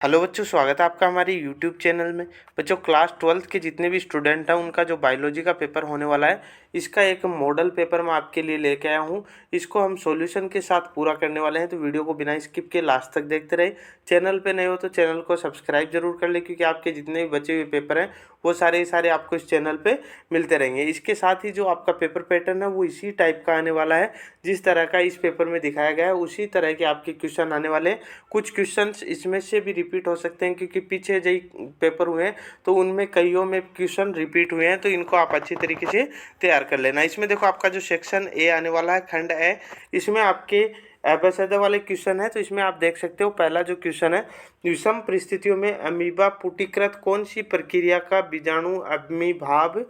Hello बच्चों, स्वागत है आपका हमारे यूट्यूब चैनल में। बच्चों, क्लास 12th के जितने भी स्टूडेंट हैं उनका जो बायोलॉजी का पेपर होने वाला है, इसका एक मॉडल पेपर मैं आपके लिए लेके आया हूँ। इसको हम सॉल्यूशन के साथ पूरा करने वाले हैं, तो वीडियो को बिना स्किप के लास्ट तक देखते रहे। चैनल पे नए हो तो चैनल को सब्सक्राइब जरूर कर ले, क्योंकि आपके जितने भी बचे हुए पेपर हैं वो सारे आपको इस चैनल पर मिलते रहेंगे। इसके साथ ही जो आपका पेपर पैटर्न है वो इसी टाइप का आने वाला है, जिस तरह का इस पेपर में दिखाया गया है उसी तरह के आपके क्वेश्चन आने वाले हैं। कुछ क्वेश्चंस इसमें से भी रिपीट हो सकते हैं, क्योंकि पीछे जो पेपर हुए हैं तो उनमें कईयों में क्वेश्चन रिपीट हुए हैं, तो इनको आप अच्छी तरीके से तैयार कर लेना। इसमें देखो, आपका जो सेक्शन ए आने वाला है, खंड ए, इसमें आपके एबेसिडर वाले क्वेश्चन है। तो इसमें आप देख सकते हो, पहला जो क्वेश्चन है, विषम परिस्थितियों में अमीबा पुटीकृत कौन सी प्रक्रिया का बीजाणु अमीभाव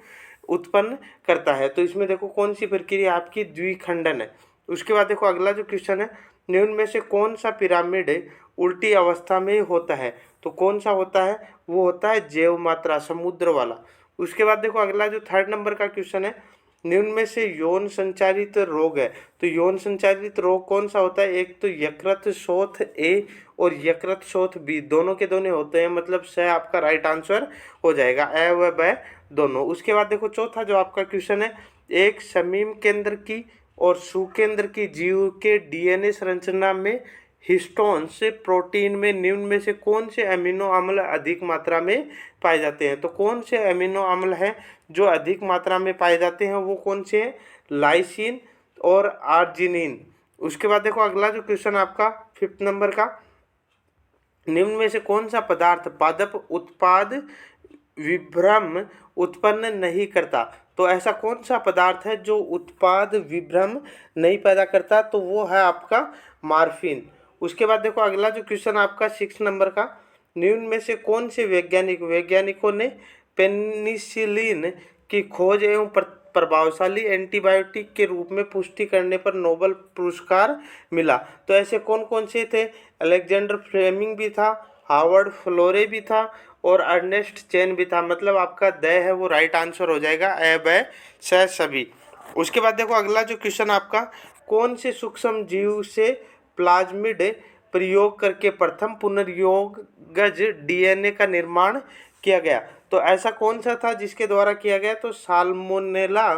उत्पन्न करता है। तो इसमें देखो कौन सी प्रक्रिया आपकी द्विखंडन है। उसके बाद देखो अगला जो क्वेश्चन है, निम्न में से कौन सा पिरामिड उल्टी अवस्था में होता है। तो कौन सा होता है, वो होता है जैव मात्रा, समुद्र वाला। उसके बाद देखो अगला जो 3rd नंबर का क्वेश्चन है, निम्न में से यौन संचारित रोग है। तो यौन संचारित रोग कौन सा होता है, एक तो यकृत शोथ ए और यकृत शोथ बी, दोनों के दोनों होते हैं, मतलब स आपका राइट आंसर हो जाएगा, ए व ब दोनों। उसके बाद देखो चौथा जो आपका क्वेश्चन है, एक समीम केंद्र की और सुकेंद्र की जीव के डीएनए संरचना में हिस्टोन से प्रोटीन में निम्न में से कौन से अमीनो अम्ल अधिक मात्रा में पाए जाते हैं। तो कौन से अमीनो अम्ल हैं जो अधिक मात्रा में पाए जाते हैं, वो कौन से हैं, लाइसिन और आर्जिनिन। उसके बाद देखो अगला जो क्वेश्चन आपका 5th नंबर का, निम्न में से कौन सा पदार्थ पादप उत्पाद विभ्रम उत्पन्न नहीं करता। तो ऐसा कौन सा पदार्थ है जो उत्पाद विभ्रम नहीं पैदा करता, तो वो है आपका मार्फिन। उसके बाद देखो अगला जो क्वेश्चन आपका 6 नंबर का, निम्न में से कौन से वैज्ञानिकों ने पेनिसिलिन की खोज एवं प्रभावशाली एंटीबायोटिक के रूप में पुष्टि करने पर नोबेल पुरस्कार मिला। तो ऐसे कौन कौन से थे, अलेक्जेंडर फ्लेमिंग भी था, हार्वर्ड फ्लोरे भी था और अर्नेस्ट चेन भी था। मतलब आपका द है वो राइट आंसर हो जाएगा, ए ब स सभी। उसके बाद देखो अगला जो क्वेश्चन आपका, कौन से सूक्ष्म जीव से प्लाज्मिड प्रयोग करके प्रथम पुनर्योगज डीएनए का निर्माण किया गया। तो ऐसा कौन सा था जिसके द्वारा किया गया, तो साल्मोनेला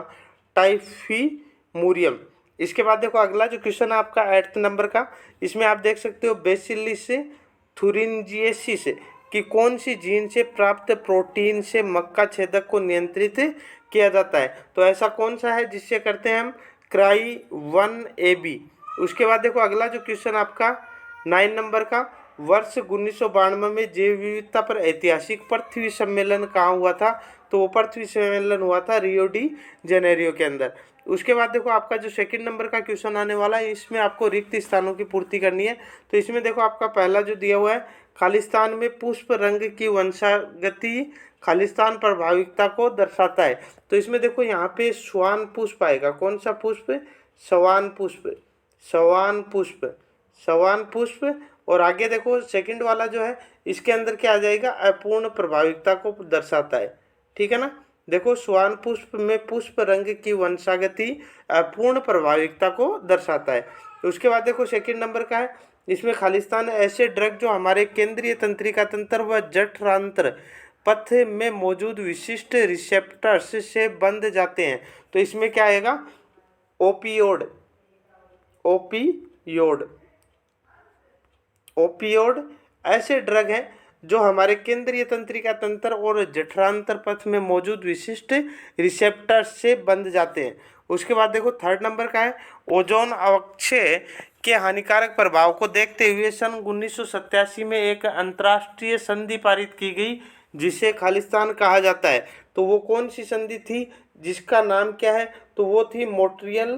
टाइफीमुरियम। इसके बाद देखो अगला जो क्वेश्चन है आपका 8th नंबर का, इसमें आप देख सकते हो बेसिलिस थुरिंजिएसिस कि कौन सी जीन से प्राप्त प्रोटीन से मक्का छेदक को नियंत्रित किया जाता है। तो ऐसा कौन सा है जिससे करते हैं हम, क्राई 1AB। उसके बाद देखो अगला जो क्वेश्चन आपका 9 नंबर का, वर्ष 1992 में जैव विविधता पर ऐतिहासिक पृथ्वी सम्मेलन कहाँ हुआ था। तो वो पृथ्वी सम्मेलन हुआ था रियो डी जेनेरियो के अंदर। उसके बाद देखो आपका जो 2nd नंबर का क्वेश्चन आने वाला है, इसमें आपको रिक्त स्थानों की पूर्ति करनी है। तो इसमें देखो आपका पहला जो दिया हुआ है, खालिस्तान में पुष्प रंग की वंशागति खालिस्तान प्रभाविकता को दर्शाता है। तो इसमें देखो यहाँ पे स्वान पुष्प आएगा, कौन सा पुष्प, सवान पुष्प, सवान पुष्प, सवान पुष्प। और आगे देखो सेकंड वाला जो है, इसके अंदर क्या आ जाएगा, अपूर्ण प्रभाविकता को दर्शाता है। ठीक है ना। देखो स्वान पुष्प में पुष्प रंग की वंशागति अपूर्ण प्रभाविकता को दर्शाता है। उसके बाद देखो 2nd नंबर का है, इसमें खालिस्तान ऐसे ड्रग जो हमारे केंद्रीय तंत्रिका तंत्र व जठरांत्र पथ में मौजूद विशिष्ट रिसेप्टर्स से बंध जाते हैं। तो इसमें क्या आएगा, ओपियोड, ओपियोड, ओपियोड ऐसे ड्रग हैं जो हमारे केंद्रीय तंत्रिका तंत्र और जठरांत्र पथ में मौजूद विशिष्ट रिसेप्टर्स से बंध जाते हैं। उसके बाद देखो 3rd नंबर का है, ओजोन अवक्षय के हानिकारक प्रभाव को देखते हुए सन 1987 में एक अंतर्राष्ट्रीय संधि पारित की गई जिसे खालिस्तान कहा जाता है। तो वो कौन सी संधि थी, जिसका नाम क्या है, तो वो थी Montreal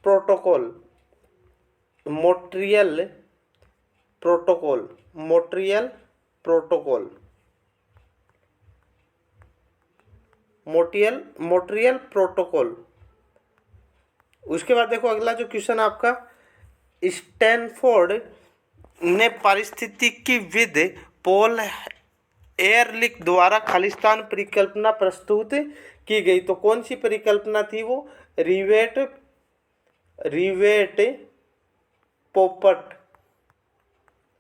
protocol, Montreal protocol, Montreal protocol, Montreal protocol. उसके बाद देखो अगला जो क्वेश्चन आपका, स्टैनफोर्ड ने पारिस्थितिकीविद पॉल एयरलिख द्वारा खालिस्तान परिकल्पना प्रस्तुत की गई। तो कौन सी परिकल्पना थी वो, रिवेट, रिवेट पोपट,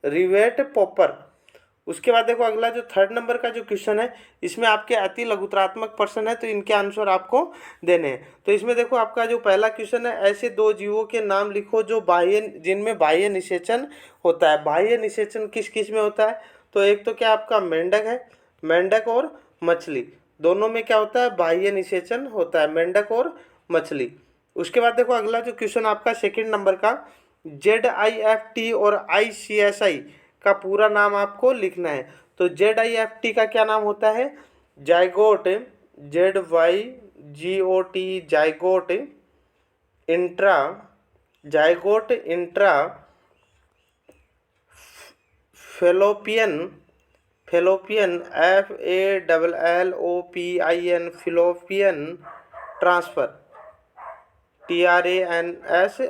रिवेट पॉपर। उसके बाद देखो अगला जो 3rd नंबर का जो क्वेश्चन है, इसमें आपके अति लघुत्रात्मक प्रश्न है, तो इनके आंसर आपको देने हैं। तो इसमें देखो आपका जो पहला क्वेश्चन है, ऐसे दो जीवों के नाम लिखो जो जिनमें बाह्य निषेचन होता है। बाह्य निषेचन किस किस में होता है? तो एक तो क्या आपका मेंढक है, मेंढक और मछली, दोनों में क्या होता है? बाह्य निषेचन होता है, मेंढक और मछली। उसके बाद देखो अगला जो क्वेश्चन आपका 2nd नंबर का, ZIFT और ICSI का पूरा नाम आपको लिखना है। तो ZIFT का क्या नाम होता है? Zygote, ZYGOT, zygote intra fallopian, FALLOPIN, fallopian transfer, TRANSFER,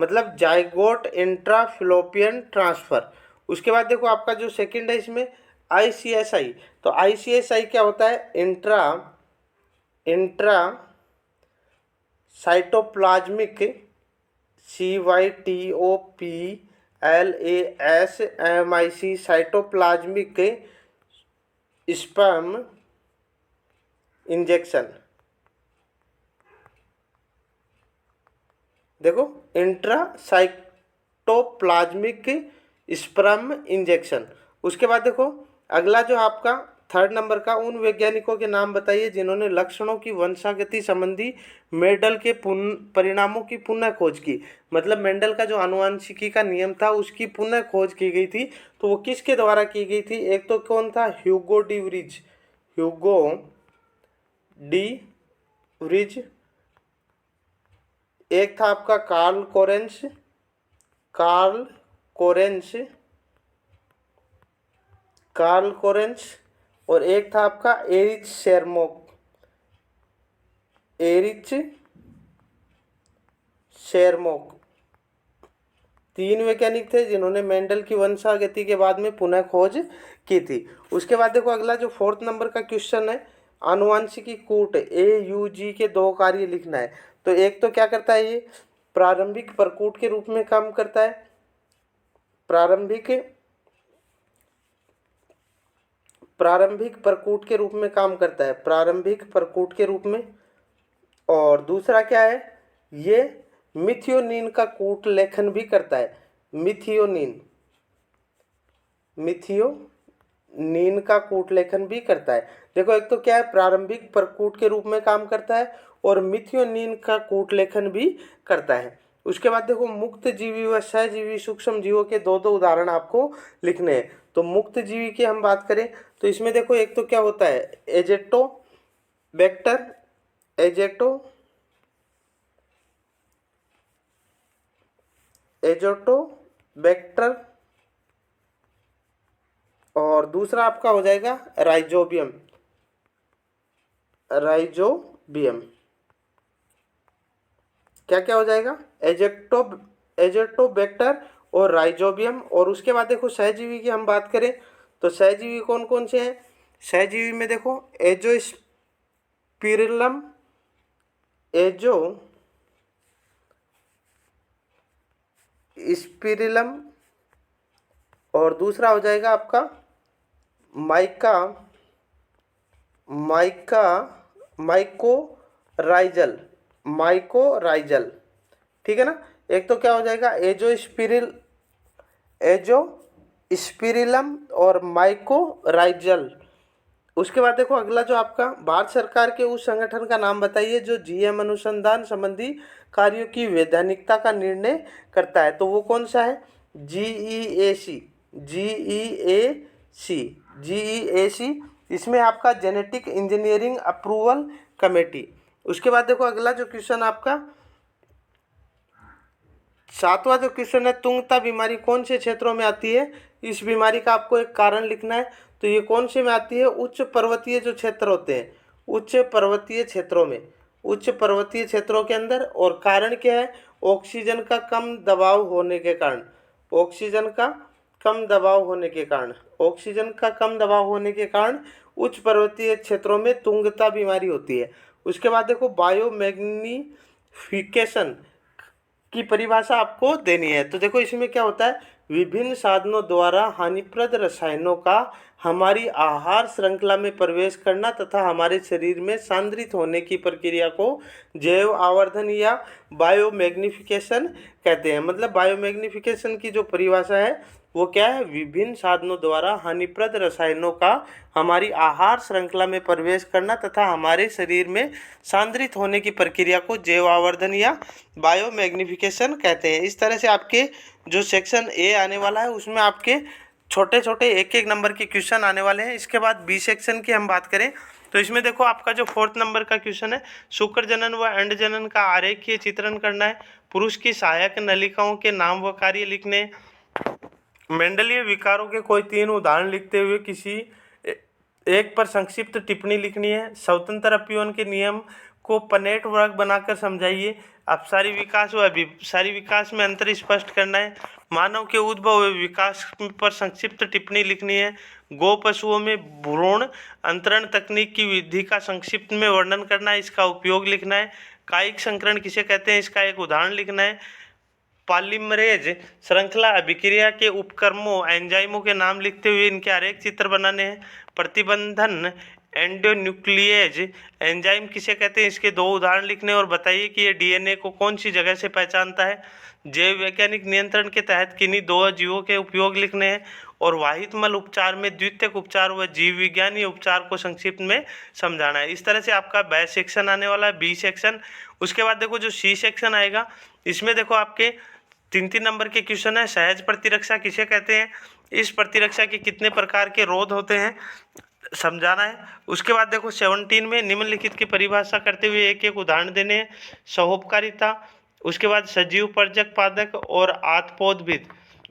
मतलब जाइगोट इंट्रा फिलोपियन ट्रांसफर। उसके बाद देखो आपका जो सेकंड है इसमें ICSI, तो ICSI क्या होता है? Intra cytoplasmic, CYTOPLASMIC, cytoplasmic sperm injection. देखो इंट्रासाइटोप्लाज्मिक स्पर्म इंजेक्शन। उसके बाद देखो अगला जो आपका 3rd नंबर का, उन वैज्ञानिकों के नाम बताइए जिन्होंने लक्षणों की वंशागति संबंधी मेंडल के परिणामों की पुनः खोज की। मतलब मेंडल का जो आनुवंशिकी का नियम था उसकी पुनः खोज की गई थी, तो वो किसके द्वारा की गई थी? एक तो कौन था? ह्यूगो डी व्रिज, एक था आपका कार्ल कोरेंस, और एक था आपका एरिच शेरमोक। 3 वैज्ञानिक थे जिन्होंने मेंडल की वंशागति के बाद में पुनः खोज की थी। उसके बाद देखो अगला जो 4th नंबर का क्वेश्चन है, आनुवंशिकी कूट AUG के 2 कार्य लिखना है। तो एक तो क्या करता है? ये प्रारंभिक प्रकूट के रूप में काम करता है, प्रारंभिक प्रकूट के रूप में काम करता है, प्रारंभिक प्रकूट के रूप में। और दूसरा क्या है? ये मिथियोनिन का कूट लेखन भी करता है, मिथियोनिन का कूट लेखन भी करता है। देखो एक तो क्या है? प्रारंभिक प्रकूट के रूप में काम करता है और मिथियोनिन का कूट लेखन भी करता है। उसके बाद देखो मुक्त जीवी व सहजीवी सूक्ष्म जीवों के 2 उदाहरण आपको लिखने हैं। तो मुक्त जीवी की हम बात करें तो इसमें देखो एक तो क्या होता है? एजोटोबैक्टर, और दूसरा आपका हो जाएगा राइजोबियम। क्या क्या हो जाएगा? एजोटोबैक्टर और राइजोबियम। और उसके बाद देखो सहजीवी की हम बात करें तो सहजीवी कौन कौन से हैं? सहजीवी में देखो एजोस्पिरिलम, और दूसरा हो जाएगा आपका माइकोराइजल। ठीक है ना? एक तो क्या हो जाएगा? एजोस्पिरिलम और माइकोराइजल। उसके बाद देखो अगला जो आपका, भारत सरकार के उस संगठन का नाम बताइए जो GM अनुसंधान संबंधी कार्यों की वैधानिकता का निर्णय करता है। तो वो कौन सा है? GEAC। इसमें आपका जेनेटिक इंजीनियरिंग अप्रूवल कमेटी। उसके बाद देखो अगला जो क्वेश्चन आपका 7वां जो क्वेश्चन है, तुंगता बीमारी कौन से क्षेत्रों में आती है? इस बीमारी का आपको एक कारण लिखना है। तो ये कौन से में आती है? उच्च पर्वतीय जो क्षेत्र होते हैं, उच्च पर्वतीय क्षेत्रों के अंदर। और कारण क्या है? ऑक्सीजन का कम दबाव होने के कारण, उच्च पर्वतीय क्षेत्रों में तुंगता बीमारी होती है। उसके बाद देखो बायोमैग्नीफिकेशन की परिभाषा आपको देनी है। तो देखो इसमें क्या होता है? विभिन्न साधनों द्वारा हानिप्रद रसायनों का हमारी आहार श्रृंखला में प्रवेश करना तथा हमारे शरीर में सांद्रित होने की प्रक्रिया को जैव आवर्धन या बायोमैग्निफिकेशन कहते हैं। मतलब बायोमैग्निफिकेशन की जो परिभाषा है वो क्या है, विभिन्न साधनों द्वारा हानिप्रद रसायनों का हमारी आहार श्रृंखला में प्रवेश करना तथा हमारे शरीर में सांद्रित होने की प्रक्रिया को जैव आवर्धन या बायोमैग्निफिकेशन कहते हैं। इस तरह से आपके जो सेक्शन ए आने वाला है उसमें आपके छोटे छोटे एक एक नंबर के क्वेश्चन आने वाले हैं। इसके बाद बी सेक्शन की हम बात करें तो इसमें देखो आपका जो 4th नंबर का क्वेश्चन है, शुक्र जनन व अंड जनन का आरेखीय चित्रण करना है, पुरुष की सहायक नलिकाओं के नाम व कार्य लिखने, मेंडलीय विकारों के कोई 3 उदाहरण लिखते हुए किसी एक पर संक्षिप्त टिप्पणी लिखनी है, स्वतंत्र अपीवन के नियम को पनेट वर्ग बनाकर समझाइए, अपसारी विकास व अभिसारी विकास में अंतर स्पष्ट करना है, मानव के उद्भव व विकास पर संक्षिप्त टिप्पणी लिखनी है, गो पशुओं में भ्रूण अंतरण तकनीक की विधि का संक्षिप्त में वर्णन करना है, इसका उपयोग लिखना है, कायिक संकरण किसे कहते हैं इसका एक उदाहरण लिखना है, पॉलीमरेज श्रृंखला अभिक्रिया के उपक्रमों एंजाइमों के नाम लिखते हुए इनके आरेख चित्र बनाने हैं, प्रतिबंधन एंडोन्यूक्लिएज एंजाइम किसे कहते हैं इसके 2 उदाहरण लिखने और बताइए कि ये डीएनए को कौन सी जगह से पहचानता है, जैव वैज्ञानिक नियंत्रण के तहत किन्हीं 2 जीवों के उपयोग लिखने हैं और वाहित मल उपचार में द्वितीयक उपचार व जीव विज्ञानीय उपचार को संक्षिप्त में समझाना है। इस तरह से आपका बी सेक्शन आने वाला है, बी सेक्शन। उसके बाद देखो जो सी सेक्शन आएगा इसमें देखो आपके 3 नंबर के क्वेश्चन है, सहज प्रतिरक्षा किसे कहते हैं, इस प्रतिरक्षा के कितने प्रकार के रोध होते हैं समझाना है। उसके बाद देखो 17 में निम्नलिखित की परिभाषा करते हुए एक एक उदाहरण देने हैं, सहोपकारिता, उसके बाद सजीव पर्जक पादक और आत्पोद्भिद।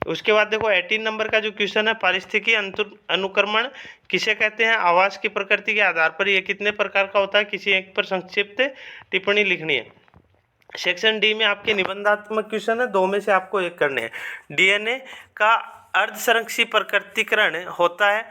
उसके बाद देखो 18 नंबर का जो क्वेश्चन है, पारिस्थितिकी अनुक्रमण किसे कहते हैं, आवास की प्रकृति के आधार पर यह कितने प्रकार का होता है, किसी एक पर संक्षिप्त टिप्पणी लिखनी है। सेक्शन डी में आपके निबंधात्मक क्वेश्चन है, 2 में से आपको एक करने हैं। डीएनए का अर्धसंरक्षी प्रकटीकरण होता है,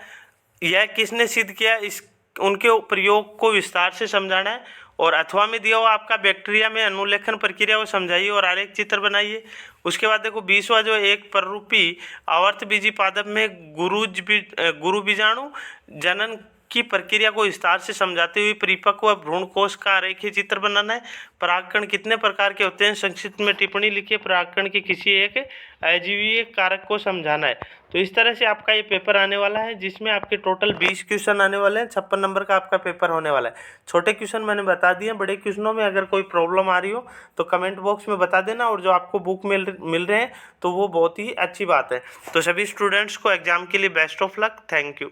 यह किसने सिद्ध किया, इस उनके प्रयोग को विस्तार से समझाना है और अथवा में दिया हुआ आपका बैक्टीरिया में अनुलेखन प्रक्रिया को समझाइए और आरेख चित्र बनाइए। उसके बाद देखो 20वां जो एक पररूपी आवर्त बीजी पादप में गुरु बीजाणु जनन की प्रक्रिया को विस्तार से समझाते हुए परिपक्व भ्रूण कोश का आरेखीय चित्र बनाना है। परागकण कितने प्रकार के होते हैं संक्षिप्त में टिप्पणी लिखिए, परागकण के किसी एक अजीवीय कारक को समझाना है। तो इस तरह से आपका ये पेपर आने वाला है जिसमें आपके टोटल 20 क्वेश्चन आने वाले हैं, 56 नंबर का आपका पेपर होने वाला है। छोटे क्वेश्चन मैंने बता दिए, बड़े क्वेश्चनों में अगर कोई प्रॉब्लम आ रही हो तो कमेंट बॉक्स में बता देना, और जो आपको बुक मिल रहे हैं तो वो बहुत ही अच्छी बात है। तो सभी स्टूडेंट्स को एग्जाम के लिए best of luck, thank you.